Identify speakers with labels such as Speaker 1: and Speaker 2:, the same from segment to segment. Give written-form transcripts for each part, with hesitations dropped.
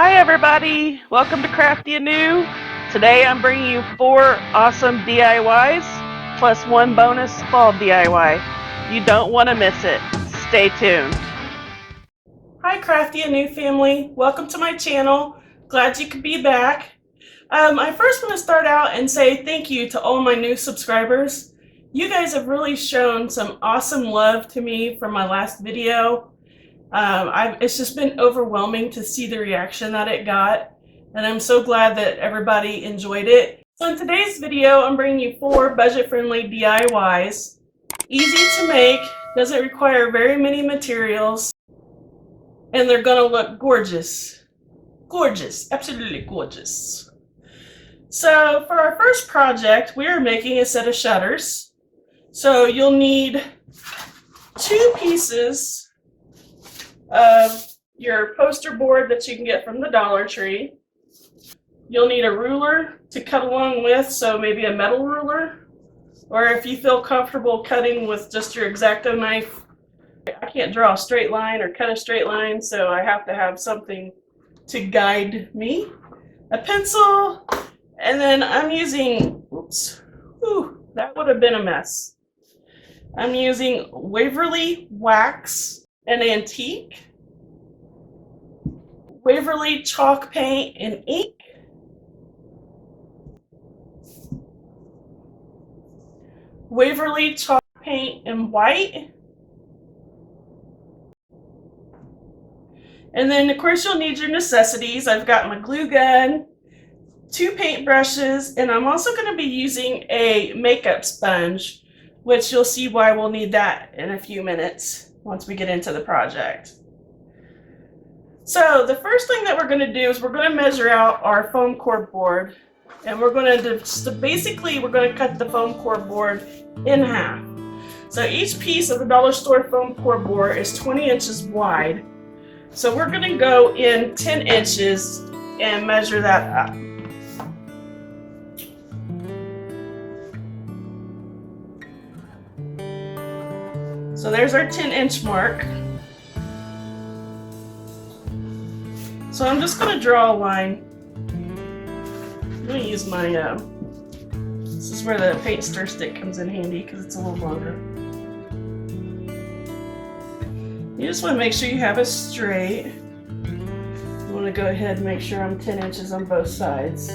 Speaker 1: Hi everybody, welcome to Crafty Anew. Today I'm bringing you 4 awesome DIYs plus 1 bonus fall DIY. You don't want to miss it. Stay tuned. Hi Crafty Anew family, welcome to my channel. Glad you could be back. I first want to start out and say thank you to all my new subscribers. You guys have really shown some awesome love to me from my last video. It's just been overwhelming to see the reaction that it got, and I'm so glad that everybody enjoyed it. So in today's video, I'm bringing you 4 budget-friendly DIYs. Easy to make, doesn't require very many materials, and they're gonna look gorgeous. Gorgeous, absolutely gorgeous. So for our first project, we are making a set of shutters. So you'll need 2 pieces of your poster board that you can get from the Dollartree. You'll need a ruler to cut along with, so maybe a metal ruler, or if you feel comfortable cutting with just your X-Acto knife. I can't draw a straight line or cut a straight line, so I have to have something to guide me. A pencil, and then I'm using, that would have been a mess. I'm using Waverly Wax, an antique, Waverly chalk paint and ink, Waverly chalk paint and white, and then of course you'll need your necessities. I've got my glue gun, 2 paint brushes, and I'm also going to be using a makeup sponge, which you'll see why we'll need that in a few minutes once we get into the project. So the first thing that we're going to do is we're going to measure out our foam core board, and we're going to cut the foam core board in half. So each piece of the dollar store foam core board is 20 inches wide. So we're going to go in 10 inches and measure that up. So there's our 10-inch mark. So I'm just going to draw a line. I'm going to use my, this is where the paint stir stick comes in handy because it's a little longer. You just want to make sure you have it straight. You want to go ahead and make sure I'm 10 inches on both sides.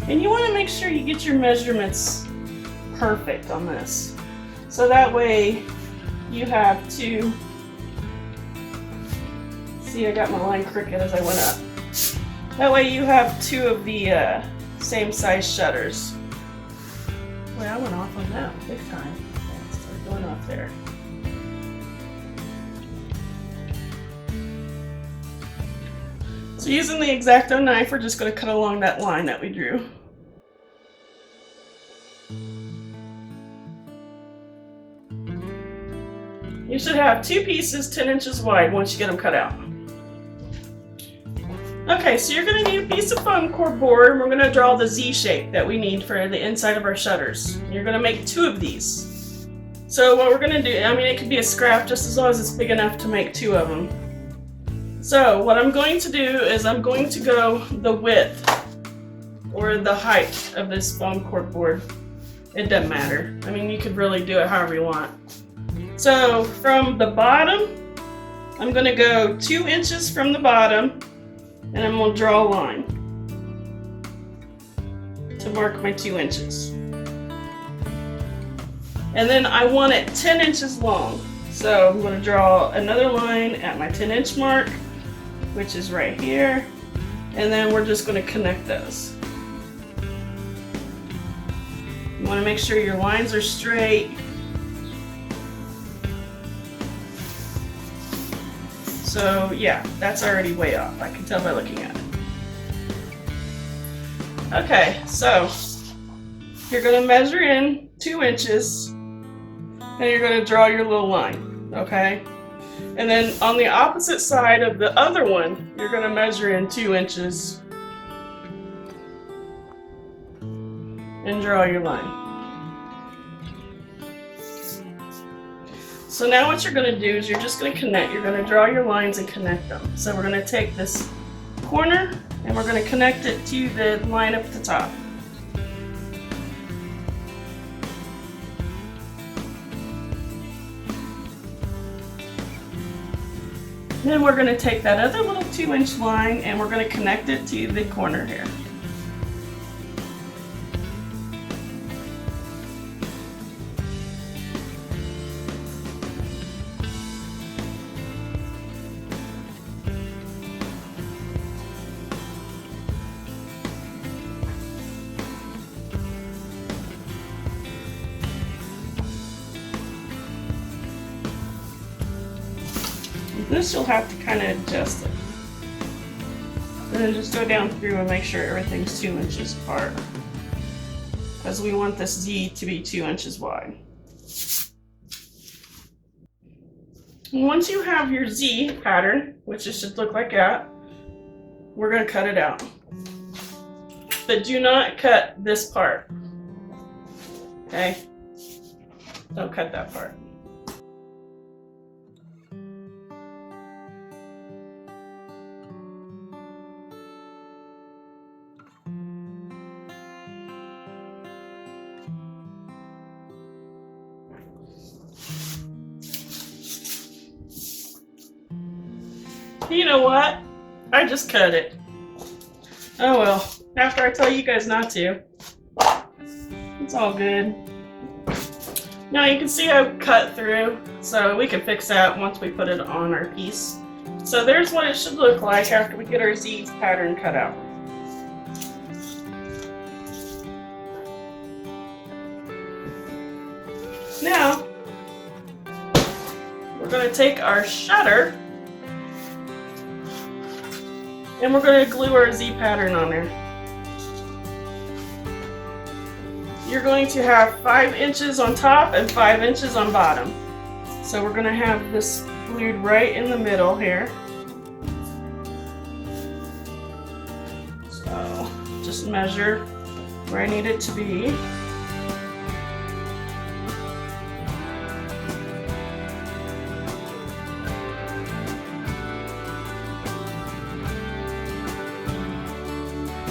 Speaker 1: And you want to make sure you get your measurements perfect on this. So that way you have to, see, I got my line crooked as I went up. That way you have 2 of the same size shutters. Wait, I went off on that big time. Start going off there. So using the X-Acto knife, we're just going to cut along that line that we drew. You should have 2 pieces 10 inches wide once you get them cut out. Okay, so you're going to need a piece of foam core board, and we're going to draw the Z shape that we need for the inside of our shutters. You're going to make 2 of these. So what we're going to do, I mean, it could be a scrap just as long as it's big enough to make 2 of them. So what I'm going to do is I'm going to go the width or the height of this foam core board. It doesn't matter. I mean, you could really do it however you want. So from the bottom, I'm going to go 2 inches from the bottom, and I'm going to draw a line to mark my 2 inches. And then I want it 10 inches long. So I'm going to draw another line at my 10-inch mark, which is right here. And then we're just going to connect those. You want to make sure your lines are straight. So yeah, that's already way off. I can tell by looking at it. Okay, so you're going to measure in 2 inches and you're going to draw your little line, okay? And then on the opposite side of the other one, you're going to measure in 2 inches and draw your line. So now what you're going to do is you're just going to connect. You're going to draw your lines and connect them. So we're going to take this corner and we're going to connect it to the line up at the top. Then we're going to take that other little 2-inch line and we're going to connect it to the corner here. This you'll have to kind of adjust it. And then just go down through and make sure everything's 2 inches apart. Because we want this Z to be 2 inches wide. And once you have your Z pattern, which it should look like that, we're going to cut it out. But do not cut this part. Okay? Don't cut that part. You know what? I just cut it. Oh well, after I tell you guys not to. It's all good. Now you can see I've cut through, so we can fix that once we put it on our piece. So there's what it should look like after we get our Z pattern cut out. Now, we're going to take our shutter and we're going to glue our Z pattern on there. You're going to have 5 inches on top and 5 inches on bottom. So we're going to have this glued right in the middle here. So just measure where I need it to be.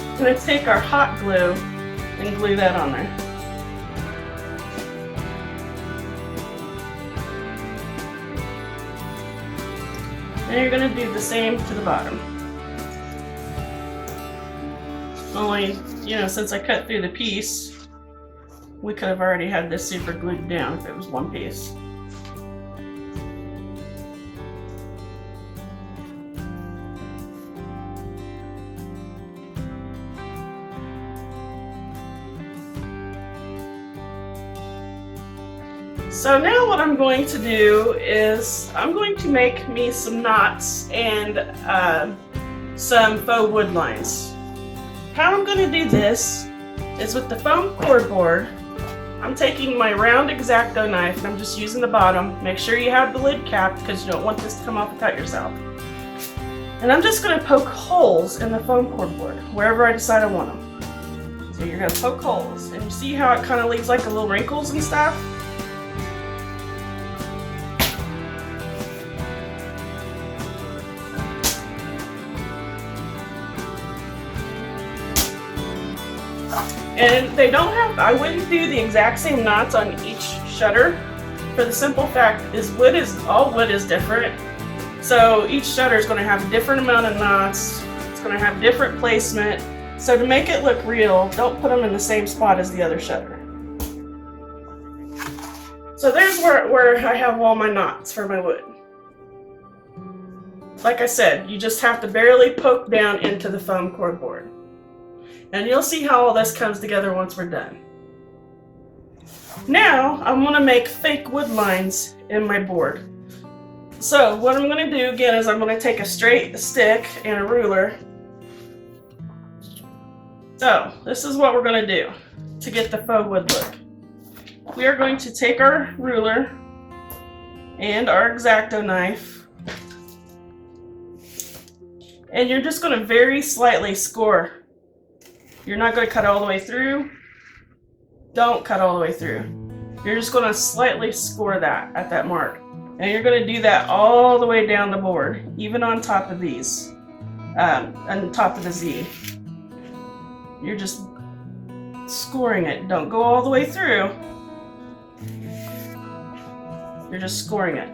Speaker 1: I'm going to take our hot glue and glue that on there. And you're going to do the same to the bottom. Only, you know, since I cut through the piece, we could have already had this super glued down if it was one piece. So now what I'm going to do is I'm going to make me some knots and some faux wood lines. How I'm going to do this is with the foam cordboard. I'm taking my round X-Acto knife and I'm just using the bottom. Make sure you have the lid capped because you don't want this to come off and cut yourself. And I'm just going to poke holes in the foam cordboard wherever I decide I want them. So you're going to poke holes and you see how it kind of leaves like the little wrinkles and stuff? And they don't have, I wouldn't do the exact same knots on each shutter for the simple fact is all wood is different. So each shutter is going to have a different amount of knots. It's going to have different placement. So to make it look real, don't put them in the same spot as the other shutter. So there's where I have all my knots for my wood. Like I said, you just have to barely poke down into the foam cordboard. And you'll see how all this comes together once we're done. Now, I'm going to make fake wood lines in my board. So, what I'm going to do again is I'm going to take a straight stick and a ruler. So, this is what we're going to do to get the faux wood look. We are going to take our ruler and our X-Acto knife. And you're just going to very slightly score. You're not going to cut all the way through. Don't cut all the way through. You're just going to slightly score that at that mark. And you're going to do that all the way down the board, even on top of these, on top of the Z. You're just scoring it. Don't go all the way through. You're just scoring it.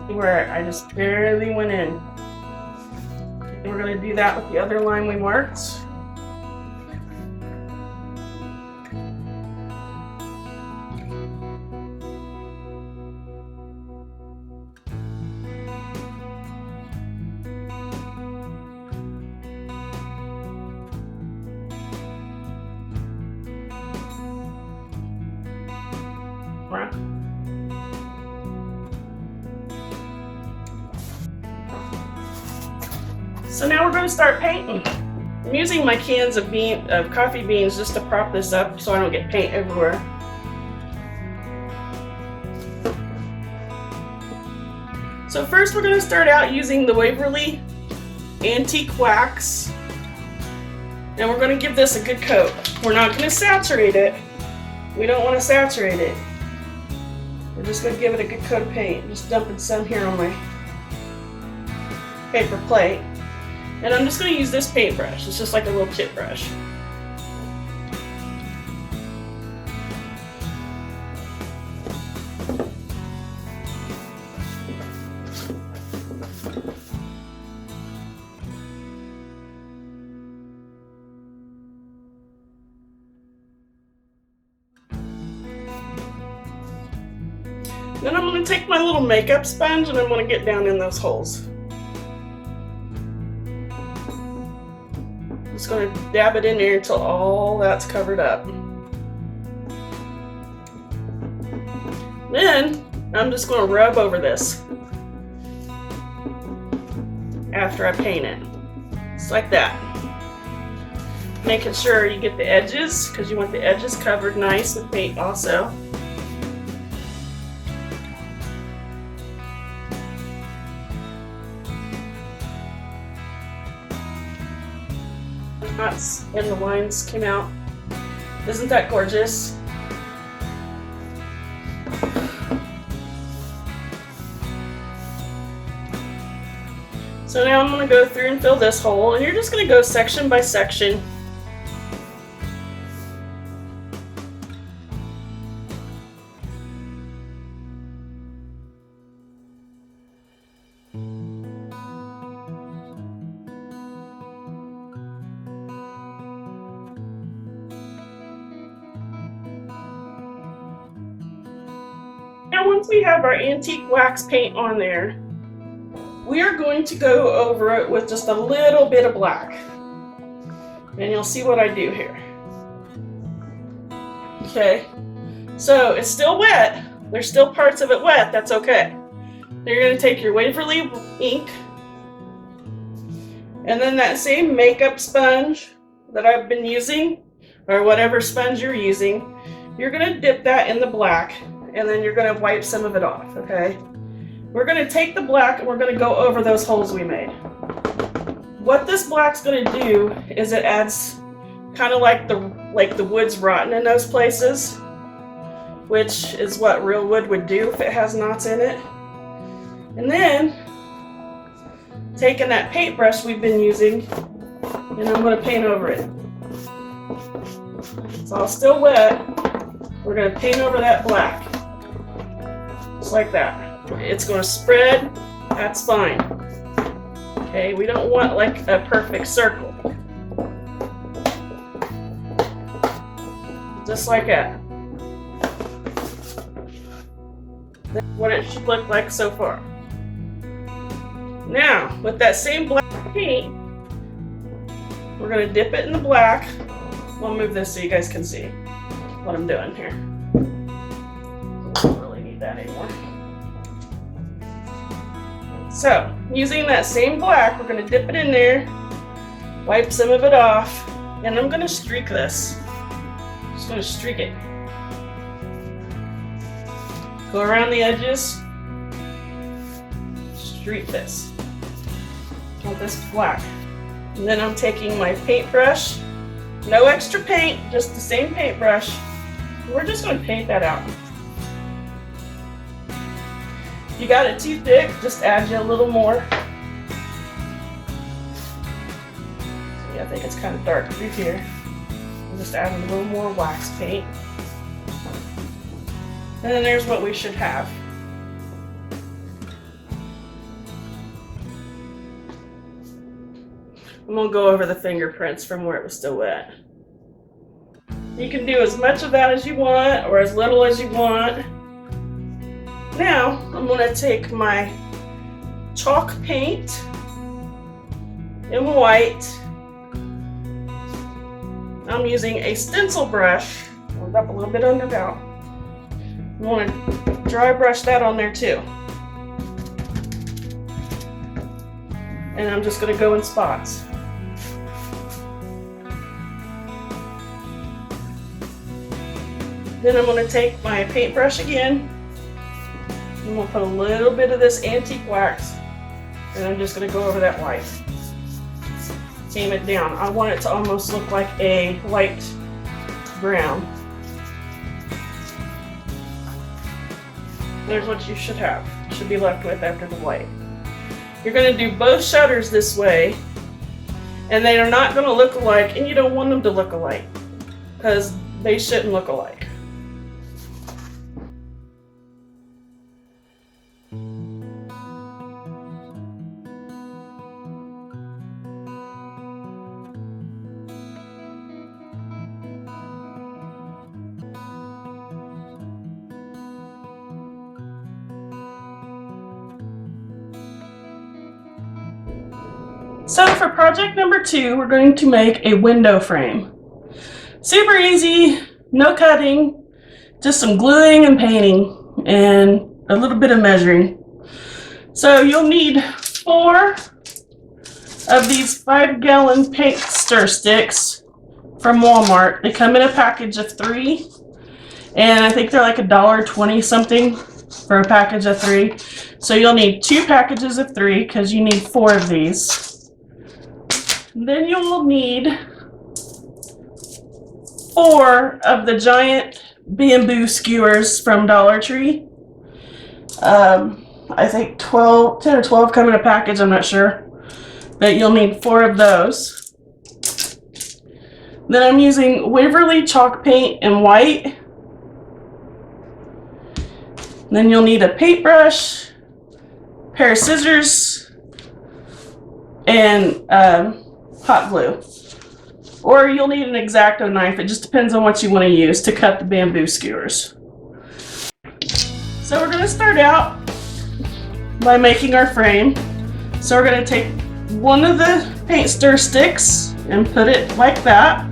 Speaker 1: Where I just barely went in. And we're going to do that with the other line we marked. So now we're going to start painting. I'm using my cans of coffee beans just to prop this up so I don't get paint everywhere. So first we're going to start out using the Waverly Antique Wax. And we're going to give this a good coat. We're not going to saturate it. We don't want to saturate it. We're just going to give it a good coat of paint. Just dumping some here on my paper plate. And I'm just going to use this paintbrush. It's just like a little chip brush. Then I'm going to take my little makeup sponge and I'm going to get down in those holes. Just going to dab it in there until all that's covered up. Then I'm just going to rub over this after I paint it. Just like that. Making sure you get the edges because you want the edges covered nice with paint also. Knots and the lines came out. Isn't that gorgeous? So now I'm going to go through and fill this hole, and you're just going to go section by section. Now once we have our antique wax paint on there, we are going to go over it with just a little bit of black. And you'll see what I do here. Okay, so it's still wet. There's still parts of it wet, that's okay. Then you're going to take your Waverly ink, and then that same makeup sponge that I've been using, or whatever sponge you're using, you're going to dip that in the black. And then you're going to wipe some of it off, okay? We're going to take the black and we're going to go over those holes we made. What this black's going to do is it adds kind of like the wood's rotten in those places, which is what real wood would do if it has knots in it. And then taking that paintbrush we've been using, and I'm going to paint over it. It's all still wet. We're going to paint over that black. Just like that. It's going to spread. That's fine. Okay, we don't want like a perfect circle. Just like that. That's what it should look like so far. Now, with that same black paint, we're going to dip it in the black. I'll move this so you guys can see what I'm doing here. Don't really need that anymore. So, using that same black, we're going to dip it in there, wipe some of it off, and I'm going to streak this. Just going to streak it. Go around the edges street this. With this black. And then I'm taking my paintbrush. No extra paint, just the same paintbrush. We're just going to paint that out. If you got it too thick, just add you a little more. See, I think it's kind of dark through here. I'm just adding a little more wax paint. And then there's what we should have. I'm going to go over the fingerprints from where it was still wet. You can do as much of that as you want or as little as you want. Now I'm going to take my chalk paint in white. I'm using a stencil brush. Hold up a little bit under that. I'm going to dry brush that on there too. And I'm just going to go in spots. Then I'm going to take my paintbrush again. I'm going to put a little bit of this antique wax. And I'm just going to go over that white. Tame it down. I want it to almost look like a light brown. There's what you should have. You should be left with after the white. You're going to do both shutters this way. And they are not going to look alike. And you don't want them to look alike. Because they shouldn't look alike. So for project number 2, we're going to make a window frame. Super easy, no cutting, just some gluing and painting and a little bit of measuring. So you'll need 4 of these 5-gallon paint stir sticks from Walmart. They come in a package of 3, and I think they're like $1.20 something for a package of 3. So you'll need 2 packages of 3 because you need 4 of these. Then you will need 4 of the giant bamboo skewers from Dollartree. I think 10 or 12 come in a package, I'm not sure. But you'll need 4 of those. Then I'm using Waverly chalk paint in white. Then you'll need a paintbrush, pair of scissors, and hot glue. Or you'll need an X-Acto knife. It just depends on what you want to use to cut the bamboo skewers. So we're going to start out by making our frame. So we're going to take one of the paint stir sticks and put it like that.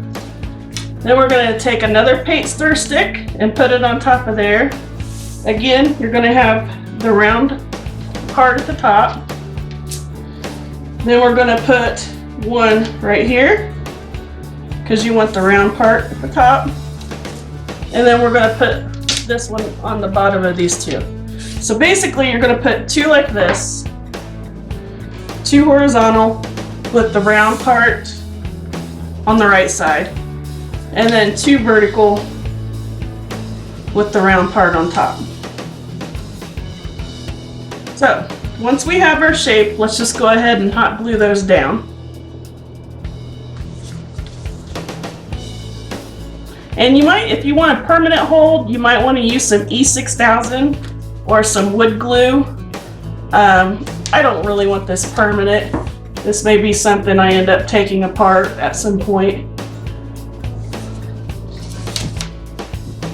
Speaker 1: Then we're going to take another paint stir stick and put it on top of there. Again, you're going to have the round part at the top. Then we're going to put one right here because you want the round part at the top, and then we're going to put this one on the bottom of these 2. So basically you're going to put 2 like this, 2 horizontal with the round part on the right side, and then 2 vertical with the round part on top. So once we have our shape, let's just go ahead and hot glue those down. And you might, if you want a permanent hold, you might want to use some E6000 or some wood glue. I don't really want this permanent. This may be something I end up taking apart at some point.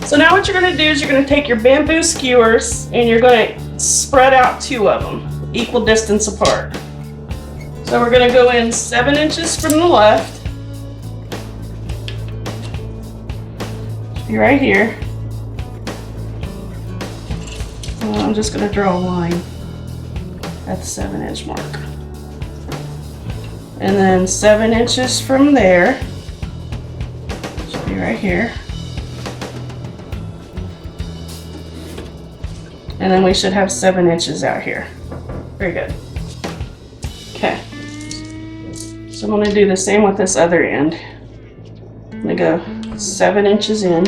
Speaker 1: So now what you're going to do is you're going to take your bamboo skewers and you're going to spread out 2 of them, equal distance apart. So we're going to go in 7 inches from the left. Right here. I'm just going to draw a line at the 7-inch mark. And then 7 inches from there, should be right here. And then we should have 7 inches out here. Very good. Okay. So I'm going to do the same with this other end. I'm going to go 7 inches in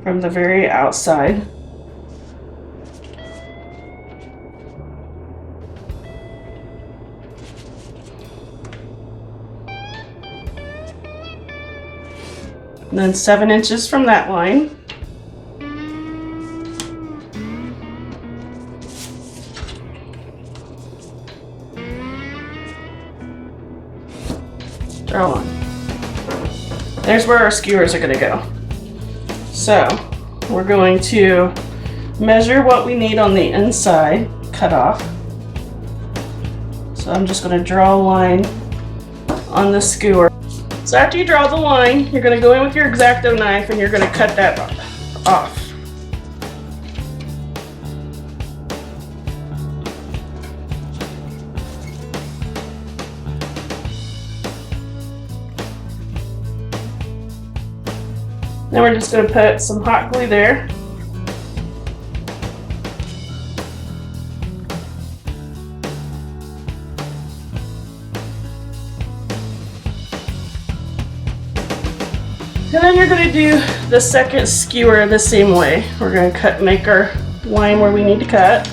Speaker 1: from the very outside. And then 7 inches from that line. Draw one. There's where our skewers are going to go. So we're going to measure what we need on the inside, cut off. So I'm just going to draw a line on the skewer. So after you draw the line, you're going to go in with your X-Acto knife and you're going to cut that off. Then we're just going to put some hot glue there. And then you're going to do the second skewer the same way. We're going to make our line where we need to cut.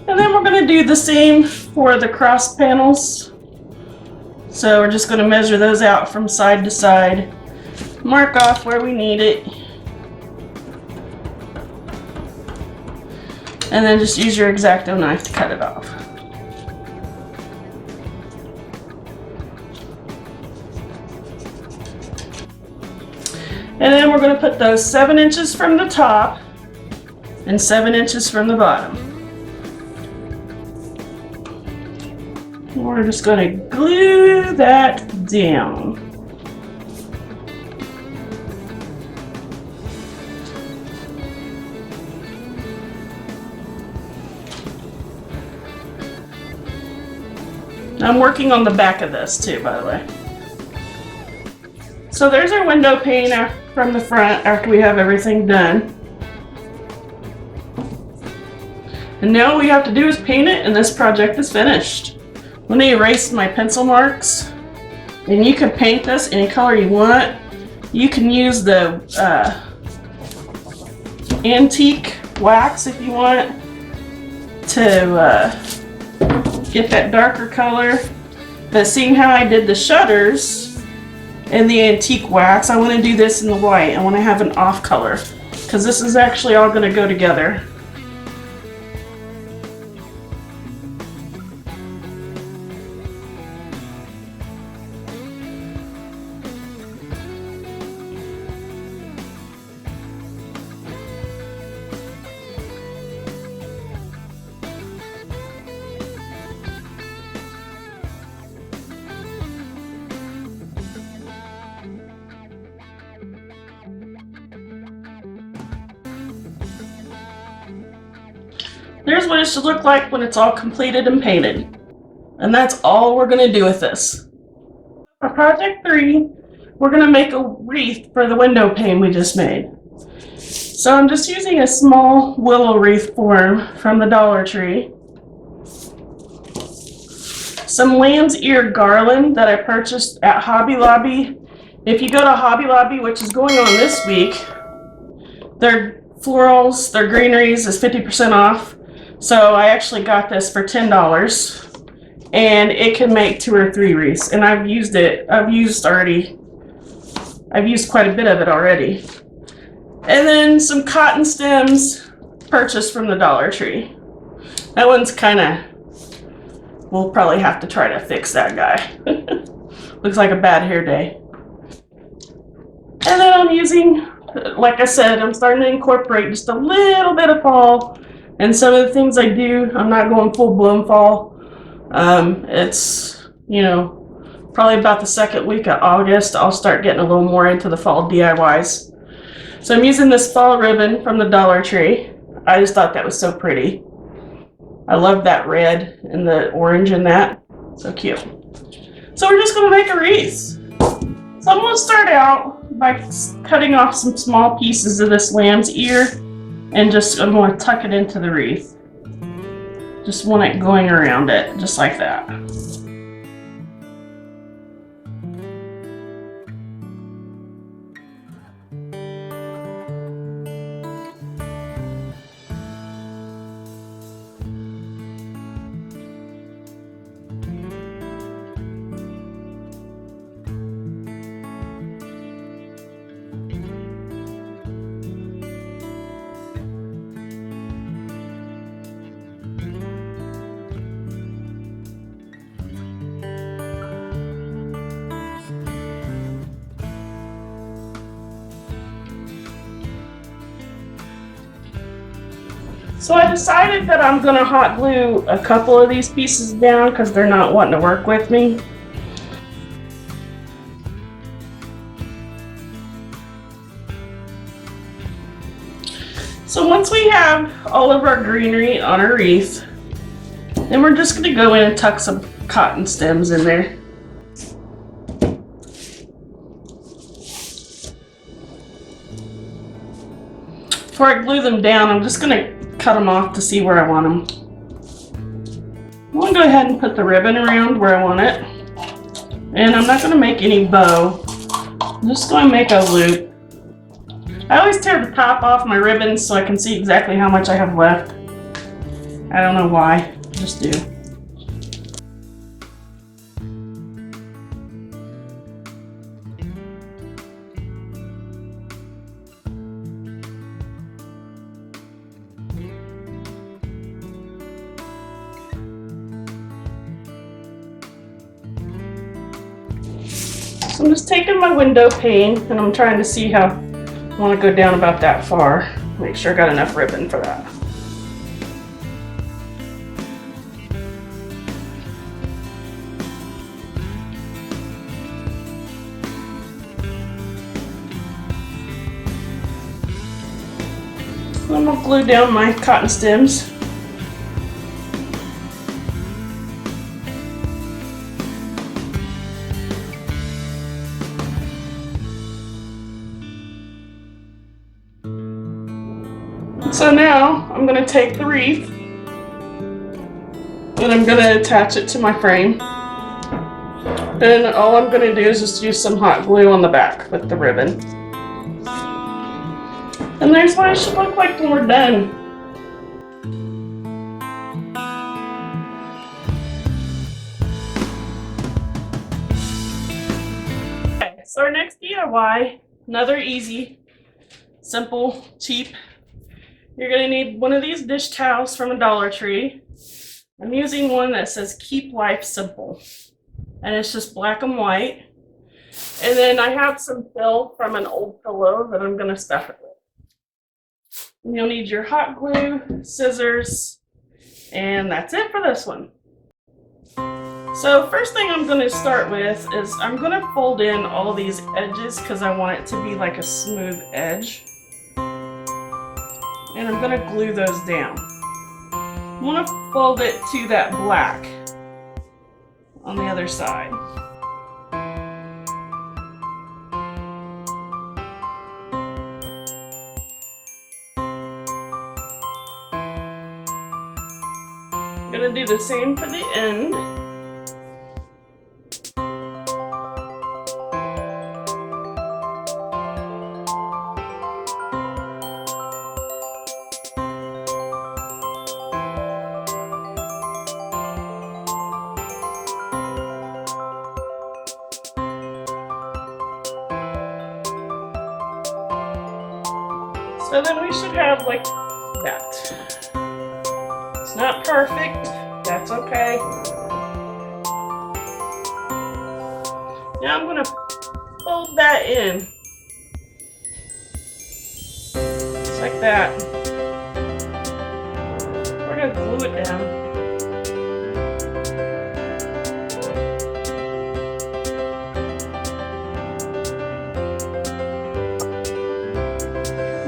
Speaker 1: And then we're going to do the same for the cross panels. So we're just going to measure those out from side to side, mark off where we need it, and then just use your X-Acto knife to cut it off. And then we're going to put those 7 inches from the top and 7 inches from the bottom. We're just going to glue that down. I'm working on the back of this too, by the way. So there's our window pane from the front after we have everything done. And now all we have to do is paint it and this project is finished. Let me erase my pencil marks. And you can paint this any color you want. You can use the antique wax if you want to get that darker color. But seeing how I did the shutters and the antique wax, I want to do this in the white. I want to have an off color because this is actually all going to go together. There's what it should look like when it's all completed and painted. And that's all we're going to do with this. For project 3, we're going to make a wreath for the window pane we just made. So I'm just using a small willow wreath form from the Dollartree. Some lamb's ear garland that I purchased at Hobby Lobby. If you go to Hobby Lobby, which is going on this week, their florals, their greeneries is 50% off. So I actually got this for $10 and it can make 2 or 3 wreaths, and I've used quite a bit of it already. And then some cotton stems purchased from the Dollar Tree. That one's we'll probably have to try to fix that guy. Looks like a bad hair day. And then I'm using, like I said, I'm starting to incorporate just a little bit of fall. And some of the things I do, I'm not going full-blown fall. It's, probably about the second week of August, I'll start getting a little more into the fall DIYs. So I'm using this fall ribbon from the Dollar Tree. I just thought that was so pretty. I love that red and the orange in that. So cute. So we're just gonna make a wreath. So I'm gonna start out by cutting off some small pieces of this lamb's ear and I'm gonna tuck it into the wreath. Just want it going around it, just like that. So I decided that I'm gonna hot glue a couple of these pieces down because they're not wanting to work with me. So once we have all of our greenery on our wreath, then we're just gonna go in and tuck some cotton stems in there. Before I glue them down, I'm just gonna cut them off to see where I want them. I'm gonna go ahead and put the ribbon around where I want it. And I'm not gonna make any bow. I'm just gonna make a loop. I always tear the top off my ribbons so I can see exactly how much I have left. I don't know why, I just do. So I'm just taking my window pane and I'm trying to see how I want to go down about that far. Make sure I got enough ribbon for that. So I'm going to glue down my cotton stems. So now I'm going to take the wreath and I'm going to attach it to my frame. And all I'm going to do is just use some hot glue on the back with the ribbon. And there's what it should look like when we're done. Okay, so our next DIY, another easy, simple, cheap. You're going to need one of these dish towels from a Dollartree. I'm using one that says Keep Life Simple. And it's just black and white. And then I have some fill from an old pillow that I'm going to stuff it with. And you'll need your hot glue, scissors, and that's it for this one. So first thing I'm going to start with is I'm going to fold in all these edges because I want it to be like a smooth edge. And I'm going to glue those down. I'm going to fold it to that black on the other side. I'm going to do the same for the end. So then we should have like that. It's not perfect, that's okay. Now I'm going to fold that in. Just like that. We're going to glue it down.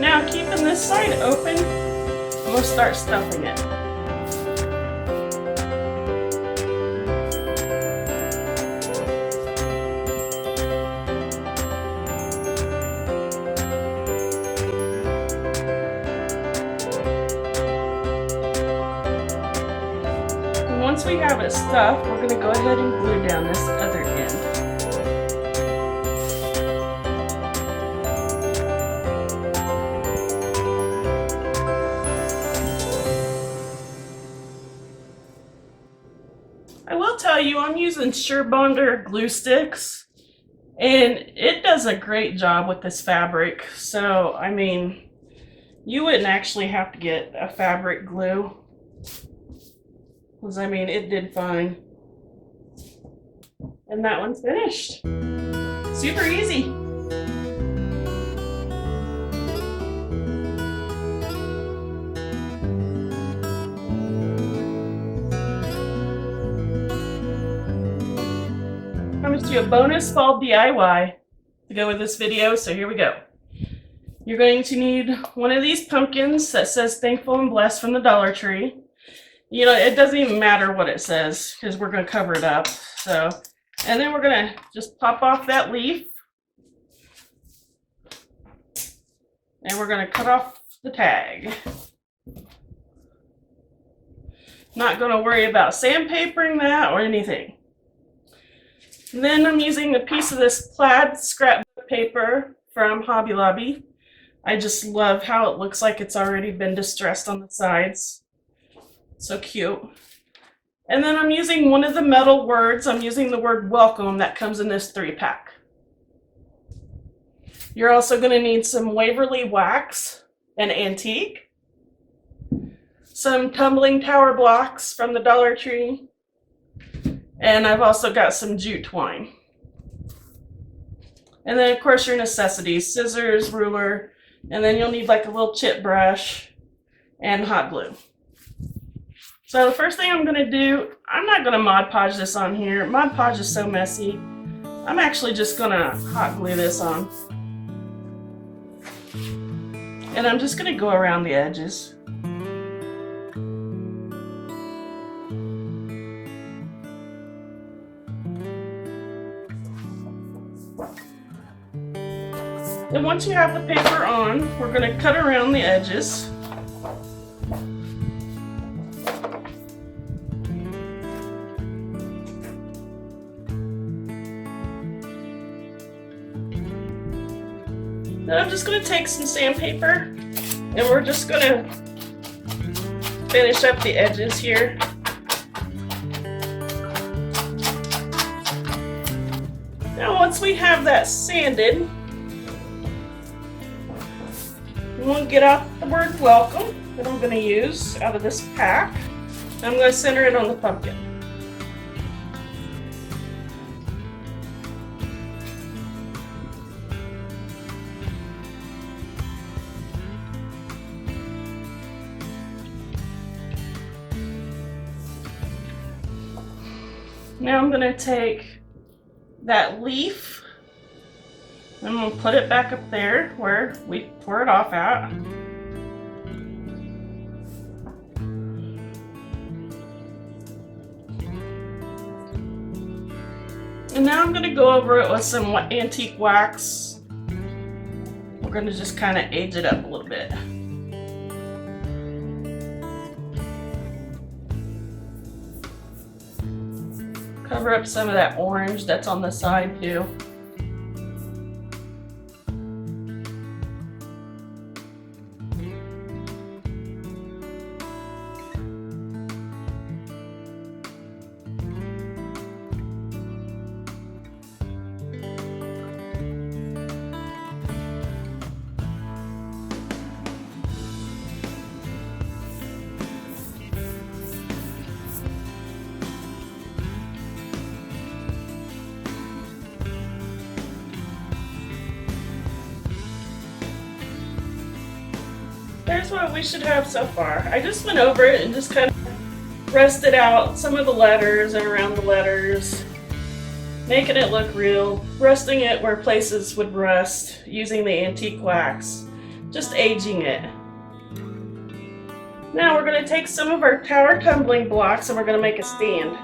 Speaker 1: Now keeping this side open, we'll start stuffing it. have it stuffed, we're going to go ahead and glue down this other end. I will tell you, I'm using Surebonder glue sticks, and it does a great job with this fabric. So, I mean, you wouldn't actually have to get a fabric glue, because I mean, it did fine. And that one's finished. Super easy. I'm going to do a bonus fall DIY to go with this video, so here we go. You're going to need one of these pumpkins that says Thankful and Blessed from the Dollar Tree. You know, it doesn't even matter what it says because we're going to cover it up. So, and then we're going to just pop off that leaf. And we're going to cut off the tag. Not going to worry about sandpapering that or anything. And then I'm using a piece of this plaid scrapbook paper from Hobby Lobby. I just love how it looks like it's already been distressed on the sides. So cute. And then I'm using one of the metal words. I'm using the word welcome that comes in this 3-pack. You're also going to need some Waverly wax and antique, some tumbling tower blocks from the Dollar Tree, and I've also got some jute twine. And then of course your necessities, scissors, ruler, and then you'll need like a little chip brush and hot glue. So the first thing I'm going to do, I'm not going to Mod Podge this on here. Mod Podge is so messy. I'm actually just going to hot glue this on. And I'm just going to go around the edges. Then once you have the paper on, we're going to cut around the edges. Then I'm just going to take some sandpaper and we're just going to finish up the edges here. Now once we have that sanded, we'll get out the word welcome that I'm going to use out of this pack. I'm going to center it on the pumpkin. Now I'm going to take that leaf and we'll put it back up there where we tore it off at. And now I'm going to go over it with some antique wax. We're going to just kind of age it up a little bit. Cover up some of that orange that's on the side too. There's what we should have so far. I just went over it and just kind of rusted out some of the letters and around the letters, making it look real, rusting it where places would rust, using the antique wax, just aging it. Now we're going to take some of our tower tumbling blocks and we're going to make a stand.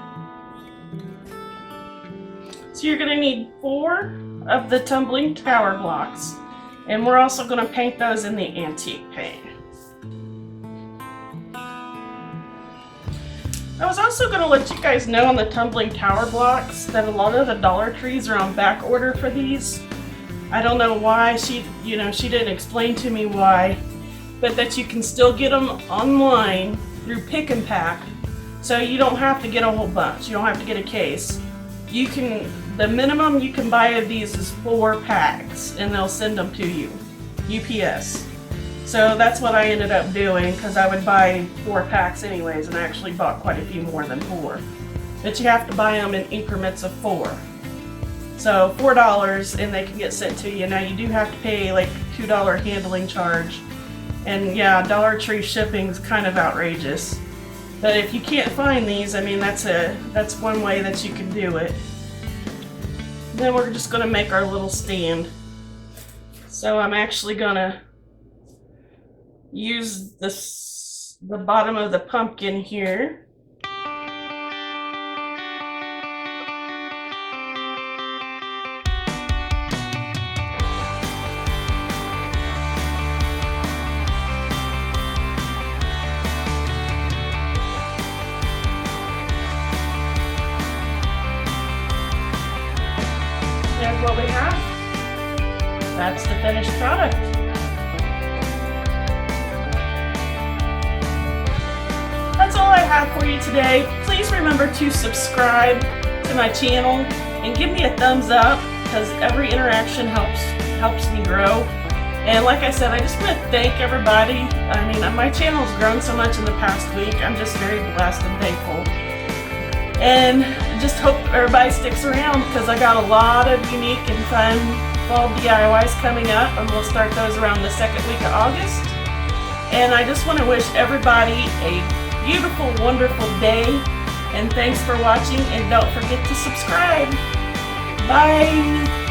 Speaker 1: So you're going to need 4 of the tumbling tower blocks, and we're also going to paint those in the antique paint. I was also going to let you guys know on the tumbling tower blocks that a lot of the Dollartrees are on back order for these. I don't know why. She didn't explain to me why, but that you can still get them online through Pick and Pack. So you don't have to get a whole bunch. You don't have to get a case. The minimum you can buy of these is 4 packs, and they'll send them to you, UPS. So that's what I ended up doing, because I would buy 4 packs anyways, and I actually bought quite a few more than 4. But you have to buy them in increments of 4. So $4, and they can get sent to you. Now you do have to pay like $2 handling charge. And yeah, Dollar Tree shipping is kind of outrageous. But if you can't find these, I mean, that's one way that you can do it. Then we're just gonna make our little stand. So I'm actually gonna use the bottom of the pumpkin here. There's what we have. That's the finished product. That's all I have for you today. Please remember to subscribe to my channel and give me a thumbs up, because every interaction helps me grow. And like I said, I just want to thank everybody. I mean, my channel's grown so much in the past week. I'm just very blessed and thankful. And just hope everybody sticks around, because I got a lot of unique and fun fall DIYs coming up, and we'll start those around the second week of August. And I just want to wish everybody a beautiful, wonderful day, and thanks for watching, and don't forget to subscribe. Bye!